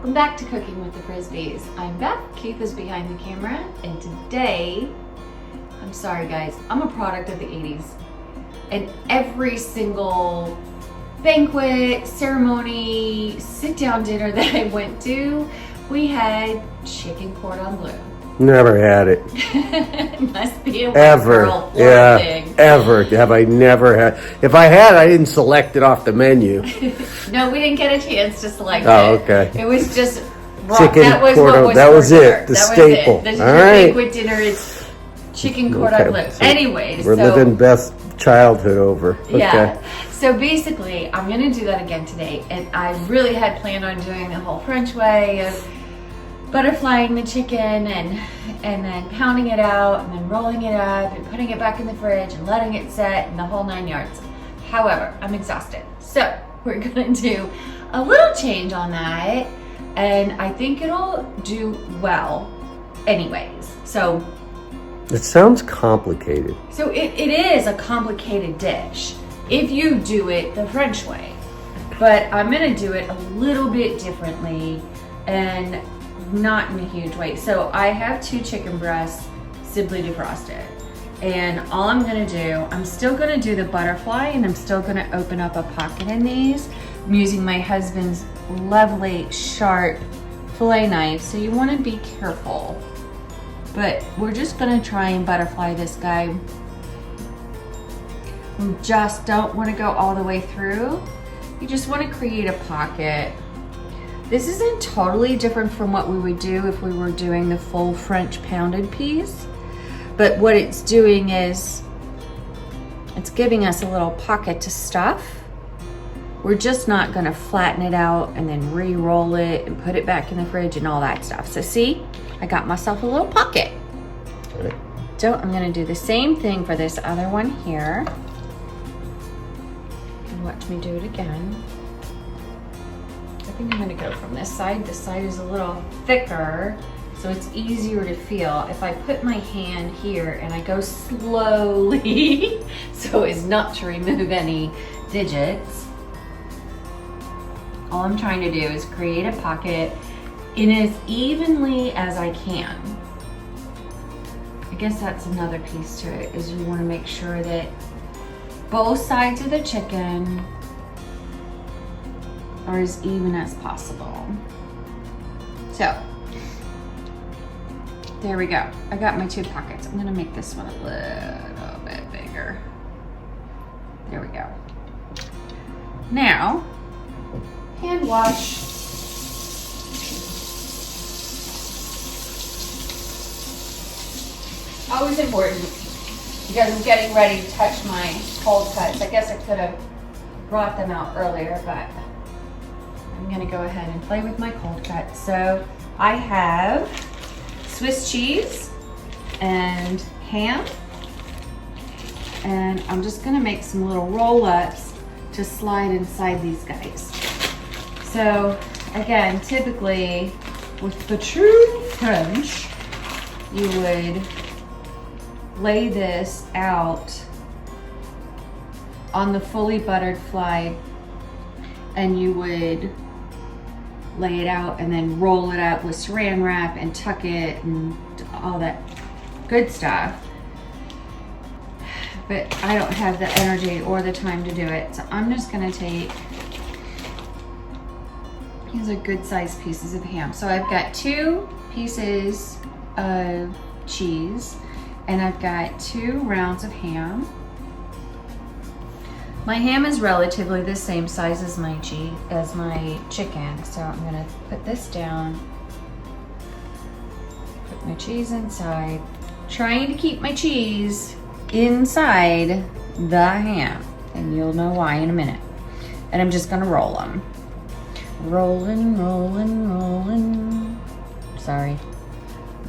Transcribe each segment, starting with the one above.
Welcome back to Cooking with the Frisbys. I'm Beth, Keith is behind the camera, and today, I'm sorry guys, I'm a product of the 80s. And every single banquet, ceremony, sit-down dinner that I went to, we had chicken cordon bleu. Never had it. Must be a white Ever. girl Yeah, thing. ever. Have I never had. If I had, I didn't select it off the menu. No, we didn't get a chance to select Oh, it. okay. It was just raw. Chicken That was cordon- what was that for was dinner. it, the That was staple. it. The All right. banquet dinner is chicken cordon Okay, bleu. so Anyways, We're living Beth's childhood over. yeah. Okay. So basically, I'm going to do that again today. And I really had planned on doing the whole French way of butterflying the chicken and then pounding it out and then rolling it up and putting it back in the fridge and letting it set and the whole 9 yards. However, I'm exhausted. So we're going to do a little change on that. And I think it'll do well anyways. So It sounds complicated. it is a complicated dish if you do it the French way. But I'm gonna do it a little bit differently and not in a huge way. So I have 2 chicken breasts simply defrosted. And all I'm gonna do, I'm still gonna do the butterfly and I'm still gonna open up a pocket in these. I'm using my husband's lovely sharp fillet knife, so you wanna be careful. But we're just gonna try and butterfly this guy. We just don't wanna go all the way through. You just wanna create a pocket. This isn't totally different from what we would do if we were doing the full French pounded piece. But what it's doing is, it's giving us a little pocket to stuff. We're just not gonna flatten it out and then re-roll it and put it back in the fridge and all that stuff. So see, I got myself a little pocket. Okay. So I'm gonna do the same thing for this other one here. And watch me do it again. I think I'm gonna go from this side. This side is a little thicker, so it's easier to feel. If I put my hand here and I go slowly, so as not to remove any digits, all I'm trying to do is create a pocket in as evenly as I can. I guess that's another piece to it, is you wanna make sure that both sides of the chicken are as even as possible. So, there we go. I got my 2 pockets. I'm gonna make this one a little bit bigger. There we go. Now, hand wash. Always important, because I'm getting ready to touch my cold cuts. I guess I could have brought them out earlier, but I'm gonna go ahead and play with my cold cuts. So I have Swiss cheese and ham, and I'm just gonna make some little roll-ups to slide inside these guys. So again, typically with the true French, you would lay this out on the fully buttered fly, and you would lay it out and then roll it up with saran wrap and tuck it and all that good stuff. But I don't have the energy or the time to do it, so I'm just gonna take, these are good sized pieces of ham. So I've got 2 pieces of cheese and I've got 2 rounds of ham. My ham is relatively the same size as my chicken, so I'm gonna put this down, put my cheese inside, trying to keep my cheese inside the ham, and you'll know why in a minute. And I'm just gonna roll them. Rolling, rolling, rolling. Sorry,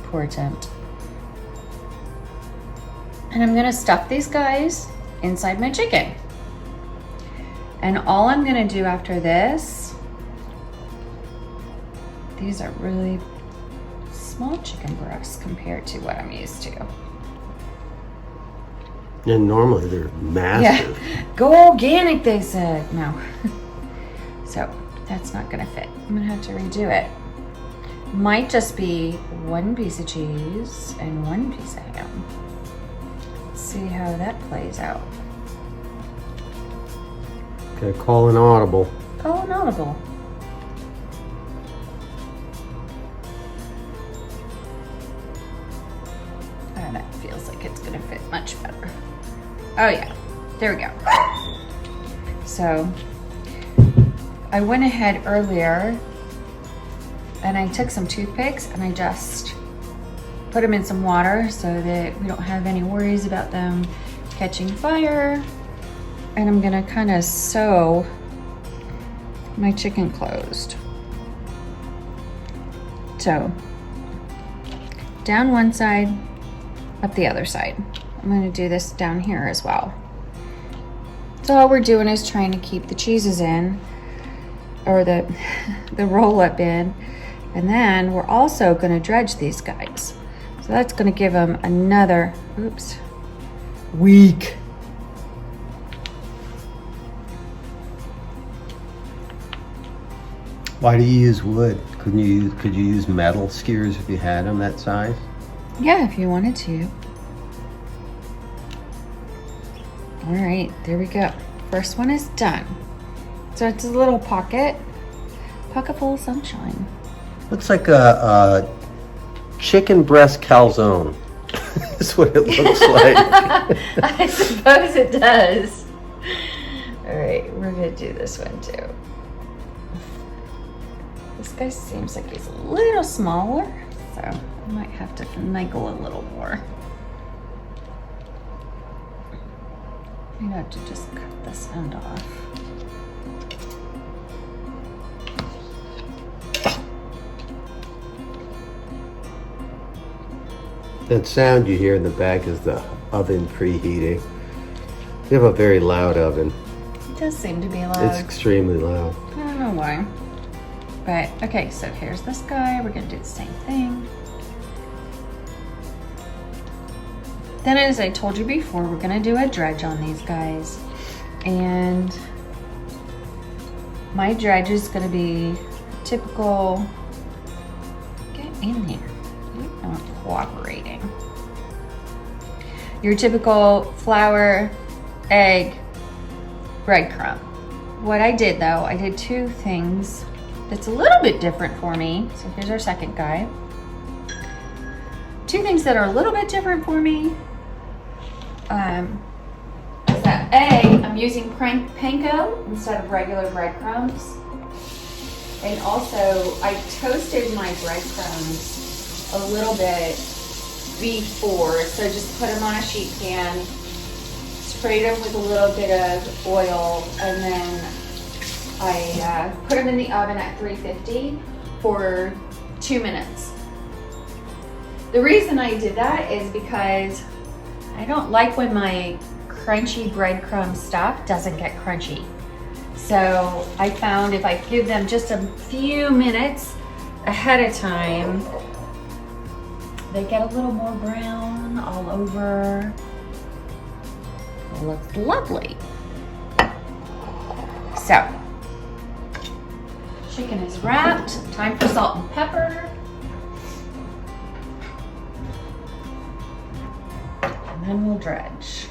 poor attempt. And I'm gonna stuff these guys inside my chicken. And all I'm gonna do after this, these are really small chicken breasts compared to what I'm used to. And normally they're massive. Yeah, go organic, they said. No. So that's not gonna fit. I'm gonna have to redo it. Might just be one piece of cheese and one piece of ham. Let's see how that plays out. Okay, call an audible. Call an audible. Oh, that feels like it's gonna fit much better. Oh yeah, there we go. So, I went ahead earlier and I took some toothpicks and I just put them in some water so that we don't have any worries about them catching fire. And I'm gonna kind of sew my chicken closed. So, down one side, up the other side. I'm gonna do this down here as well. So all we're doing is trying to keep the cheeses in, or the roll up in, and then we're also gonna dredge these guys. So that's gonna give them another, oops, Weak. Why do you use wood? Could you use metal skewers if you had them that size? yeah, if you wanted to. All right, there we go. First one is done. So it's a little pocket full of sunshine. Looks like a chicken breast calzone. That's what it looks like. I suppose it does. All right, we're gonna do this one too. This guy seems like he's a little smaller, so I might have to finagle a little more. I'm gonna have to just cut this end off. That sound you hear in the back is the oven preheating. We have a very loud oven. It does seem to be loud. It's extremely loud. I don't know why. But, okay, so here's this guy. We're gonna do the same thing. Then, as I told you before, we're gonna do a dredge on these guys. And my dredge is gonna be typical, get in here. You're not cooperating. Your typical flour, egg, breadcrumb. What I did though, I did two things that's a little bit different for me. So here's our second guy. Two things that are a little bit different for me. Is that A, I'm using panko instead of regular breadcrumbs. And also, I toasted my breadcrumbs a little bit before. So just put them on a sheet pan, sprayed them with a little bit of oil, and then I put them in the oven at 350 for 2 minutes. The reason I did that is because I don't like when my crunchy breadcrumb stuff doesn't get crunchy. So I found if I give them just a few minutes ahead of time, they get a little more brown all over. It looks lovely. So, chicken is wrapped. Time for salt and pepper. And then we'll dredge.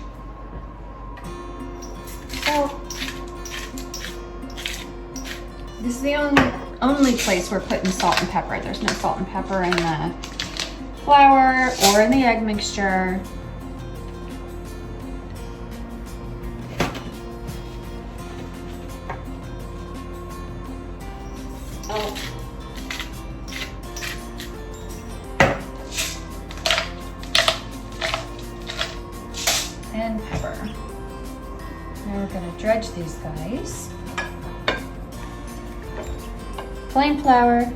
So, this is the only place we're putting salt and pepper. There's no salt and pepper in the flour or in the egg mixture. Oh. And pepper. Now we're going to dredge these guys. Plain flour.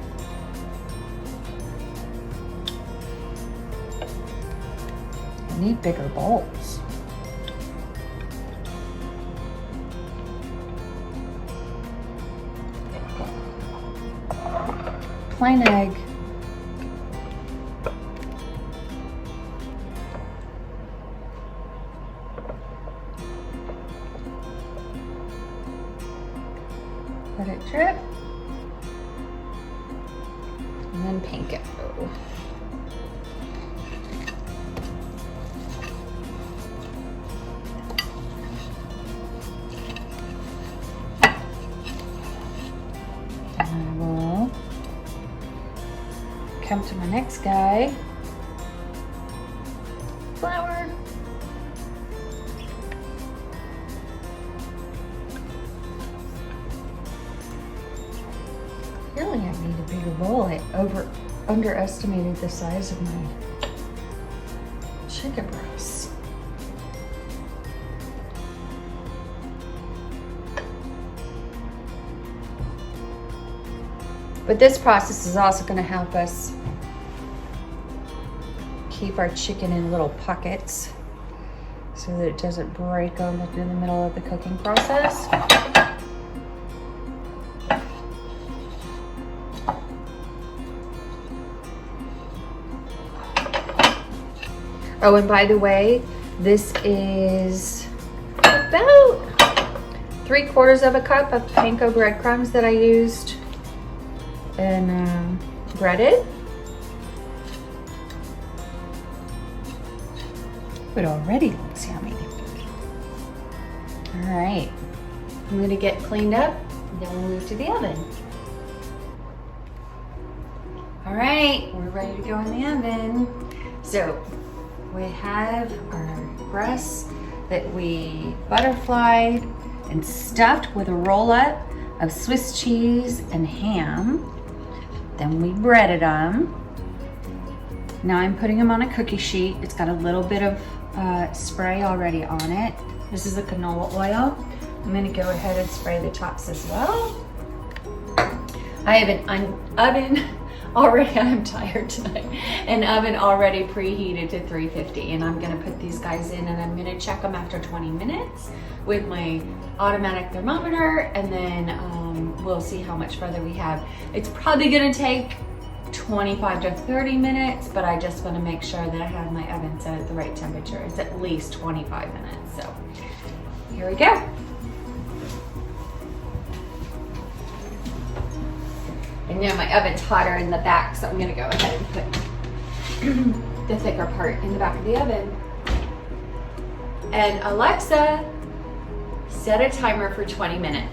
I need bigger bowls. Plain egg. Let it drip. And then panko. come to my next guy. Flour. Really, I need a bigger bowl. I underestimated the size of my chicken breasts. But this process is also going to help us keep our chicken in little pockets so that it doesn't break open in the middle of the cooking process. Oh, and by the way, this is about 3/4 of a cup of panko breadcrumbs that I used and breaded. It already looks yummy. All right, I'm gonna get cleaned up, and then we'll move to the oven. All right, we're ready to go in the oven. So we have our breasts that we butterflied and stuffed with a roll-up of Swiss cheese and ham. Then we breaded them. Now I'm putting them on a cookie sheet. It's got a little bit of spray already on it. This is the canola oil. I'm gonna go ahead and spray the tops as well. I have an oven already, I'm tired tonight, an oven already preheated to 350, and I'm gonna put these guys in and I'm gonna check them after 20 minutes with my automatic thermometer, and then we'll see how much further we have. It's probably gonna take 25 to 30 minutes, but I just wanna make sure that I have my oven set at the right temperature. It's at least 25 minutes, so here we go. And now my oven's hotter in the back, so I'm gonna go ahead and put the thicker part in the back of the oven. And Alexa, set a timer for 20 minutes.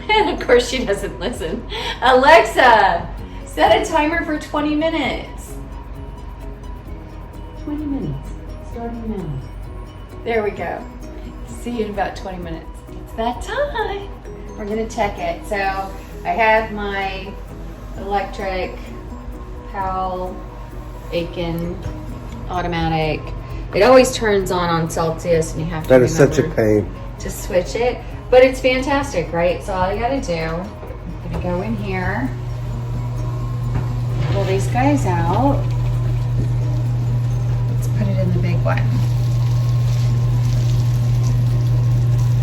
And of course she doesn't listen. Alexa, set a timer for 20 minutes. 20 minutes, starting now. There we go. See you in about 20 minutes. It's that time. We're gonna check it. So I have my electric Powell Acorn automatic. It always turns on Celsius, and you have to That is such a pain to switch it, but it's fantastic, right? So all you gotta do, I'm gonna go in here, pull these guys out. Let's put it in the big one.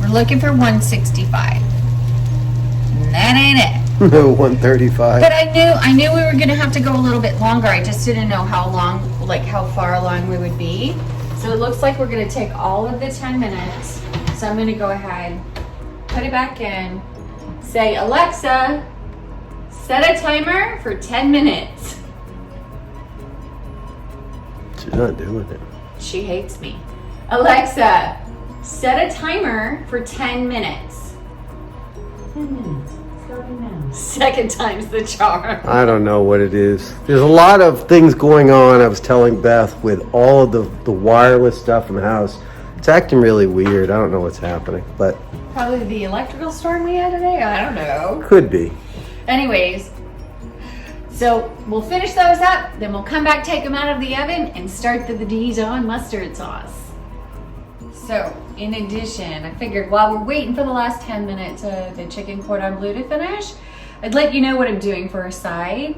We're looking for 165. And that ain't it. No, 135. But I knew we were gonna have to go a little bit longer. I just didn't know how long, like how far along we would be. So it looks like we're gonna take all of the 10 minutes. So I'm gonna go ahead, put it back in, say, Alexa, set a timer for 10 minutes. She's not doing it. She hates me. Alexa, set a timer for 10 minutes. 10 minutes, starting now. Second time's the charm. I don't know what it is. There's a lot of things going on. I was telling Beth with all of the wireless stuff in the house. It's acting really weird. I don't know what's happening, but Probably the electrical storm we had today. I don't know. could be. Anyways, so we'll finish those up, then we'll come back, take them out of the oven, and start the Dijon mustard sauce. So, in addition, I figured while we're waiting for the last 10 minutes of the chicken cordon bleu to finish, I'd let you know what I'm doing for a side.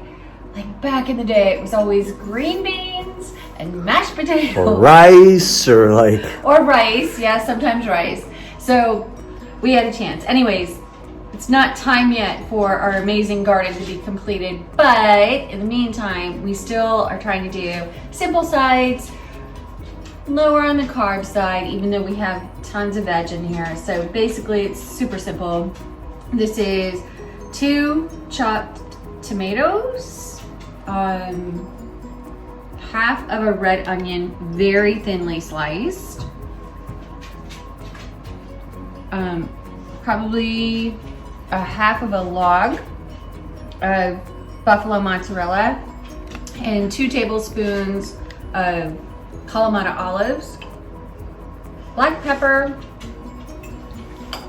Like back in the day, it was always green beans and mashed potatoes. Or rice, or Or rice, yeah, sometimes rice. So we had a chance. Anyways, it's not time yet for our amazing garden to be completed, but in the meantime, we still are trying to do simple sides, lower on the carb side, even though we have tons of veg in here. So basically it's super simple. This is 2 chopped tomatoes, half of a red onion, very thinly sliced, probably a half of a log of buffalo mozzarella and 2 tablespoons of Kalamata olives, black pepper,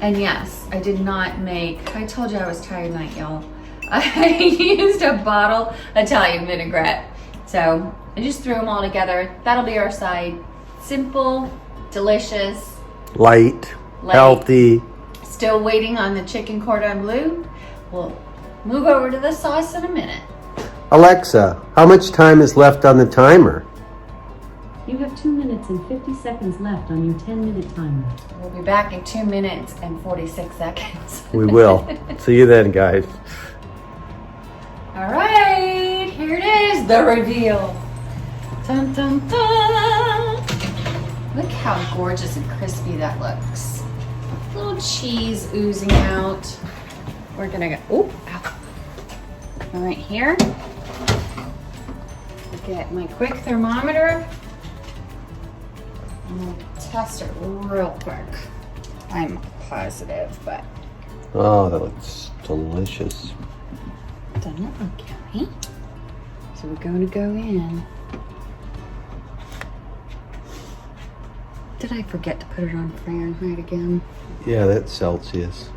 and yes, I did not make, I told you I was tired tonight, y'all. I used a bottle Italian vinaigrette. So I just threw them all together. That'll be our side. Simple, delicious. Light, healthy. Still waiting on the chicken cordon bleu. We'll move over to the sauce in a minute. Alexa, how much time is left on the timer? You have 2 minutes and 50 seconds left on your 10-minute timer. We'll be back in 2 minutes and 46 seconds. We will. See you then, guys. All right, here it is, the reveal. Dun, dun, dun. Look how gorgeous and crispy that looks. Little cheese oozing out. We're gonna go, oh, all right here. Get my quick thermometer. I'm gonna test it real quick. I'm positive, but. Oh, that looks delicious. Doesn't it look yummy? So we're going to go in. Did I forget to put it on Fahrenheit again? Yeah, that's Celsius.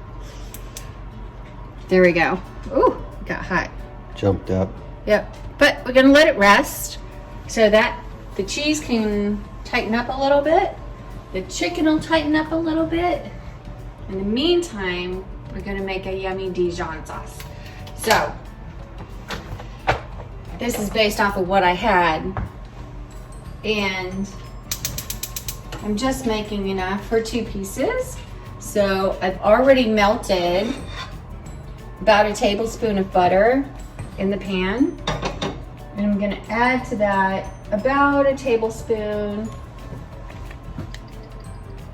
There we go. Ooh, it got hot. Jumped up. Yep. But we're gonna let it rest so that the cheese can tighten up a little bit. The chicken will tighten up a little bit. In the meantime, we're gonna make a yummy Dijon sauce. So, this is based off of what I had. And I'm just making enough for 2 pieces. So I've already melted about a tablespoon of butter in the pan. And I'm gonna add to that about a tablespoon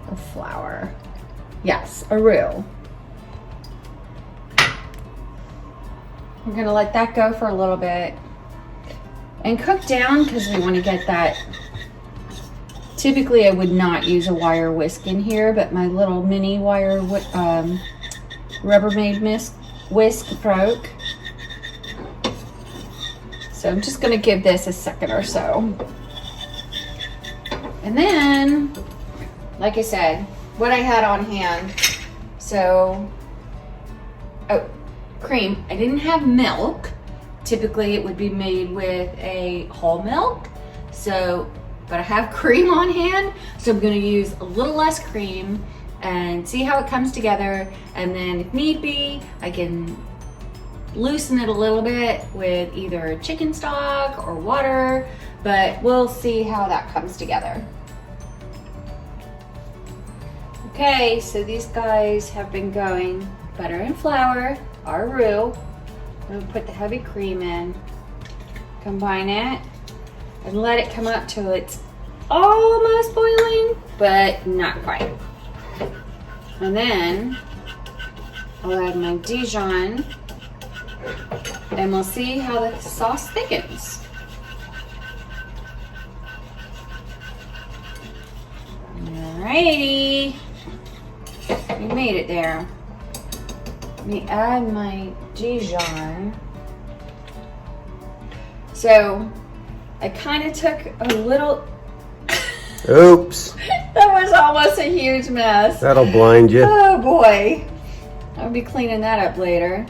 of flour. Yes, a roux. We're gonna let that go for a little bit and cook down because we want to get that. Typically I would not use a wire whisk in here, but my little mini wire Rubbermaid whisk broke. So I'm just gonna give this a second or so. And then, like I said, what I had on hand. So, oh, cream. I didn't have milk. Typically it would be made with a whole milk. So, but I have cream on hand. So I'm gonna use a little less cream and see how it comes together. And then if need be, I can loosen it a little bit with either chicken stock or water, but we'll see how that comes together. Okay, so these guys have been going butter and flour, our roux. I'm gonna put the heavy cream in, combine it, and let it come up till it's almost boiling, but not quite. And then I'll add my Dijon, and we'll see how the sauce thickens. Alrighty, we made it there. Let me add my Dijon. So I kind of took a little. Oops. That was almost a huge mess. That'll blind you. Oh boy. I'll be cleaning that up later.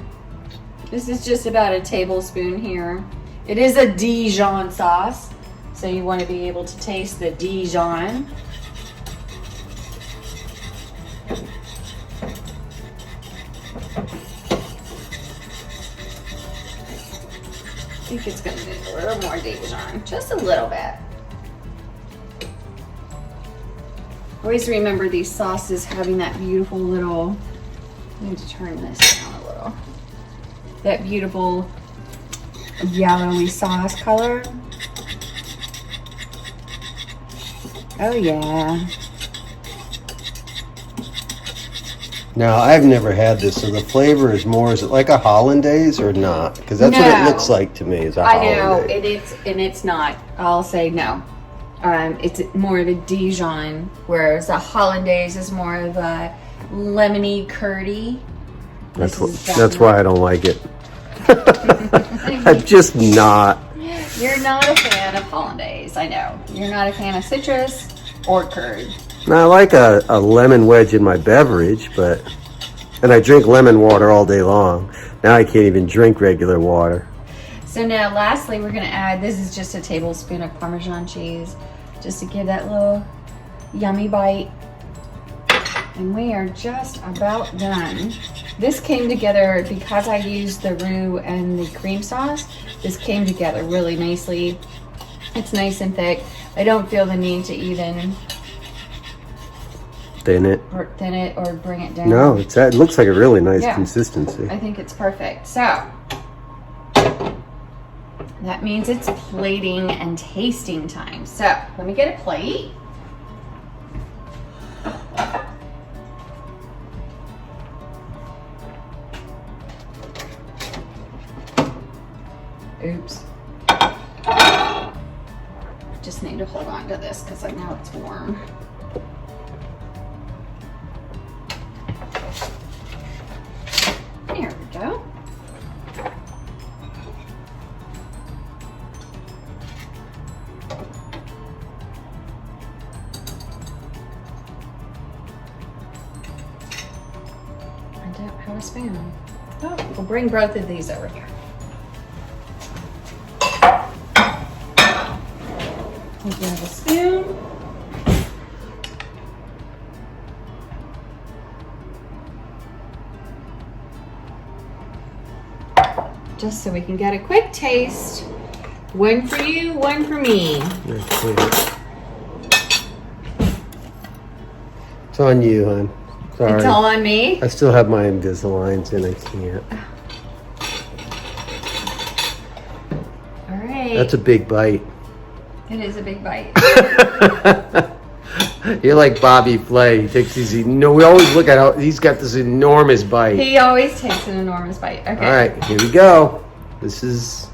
This is just about a tablespoon here. It is a Dijon sauce, so you want to be able to taste the Dijon. I think it's going to need a little more Dijon, just a little bit. Always remember these sauces having that beautiful little, I need to turn this down a little, that beautiful yellowy sauce color. Oh yeah. Now, I've never had this, so the flavor is more, is it like a hollandaise or not? Because that's what it looks like to me, is a hollandaise. I know, it's not. I'll say no. It's more of a Dijon, whereas a hollandaise is more of a lemony curdy. That's why I don't like it. I'm just not. You're not a fan of hollandaise, I know. You're not a fan of citrus or curd. Now, I like a lemon wedge in my beverage, and I drink lemon water all day long. Now I can't even drink regular water. So now lastly, we're gonna add, this is just a tablespoon of Parmesan cheese, just to give that little yummy bite. And we are just about done. This came together because I used the roux and the cream sauce. This came together really nicely. It's nice and thick. I don't feel the need to even Thin it. or bring it down. No, it looks like a really nice Yeah. consistency. I think it's perfect. So that means it's plating and tasting time. So let me get a plate. Oops. Just need to hold on to this because I know it's warm. There we go. I don't have a spoon. Oh, we'll bring both of these over here. We'll grab a spoon. Just so we can get a quick taste. One for you, one for me. It's on you, hon. Sorry. It's all on me. I still have my Invisaligns in. I can't. All right. That's a big bite. It is a big bite. You're like Bobby Flay. He takes these. We always look at how he's got this enormous bite. He always takes an enormous bite. Okay. All right, here we go. This is.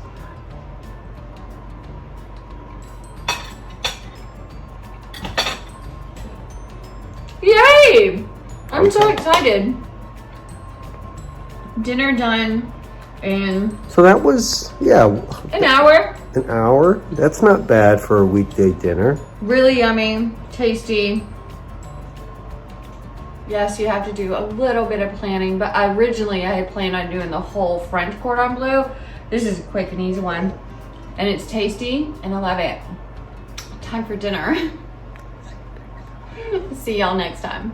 Yay! I'm so Okay. excited. Dinner done in So that was, yeah, an hour. an hour. That's not bad for a weekday dinner. Really yummy, tasty. Yes, you have to do a little bit of planning, but originally I had planned on doing the whole French cordon bleu. This is a quick and easy one. And it's tasty, and I love it. Time for dinner. See y'all next time.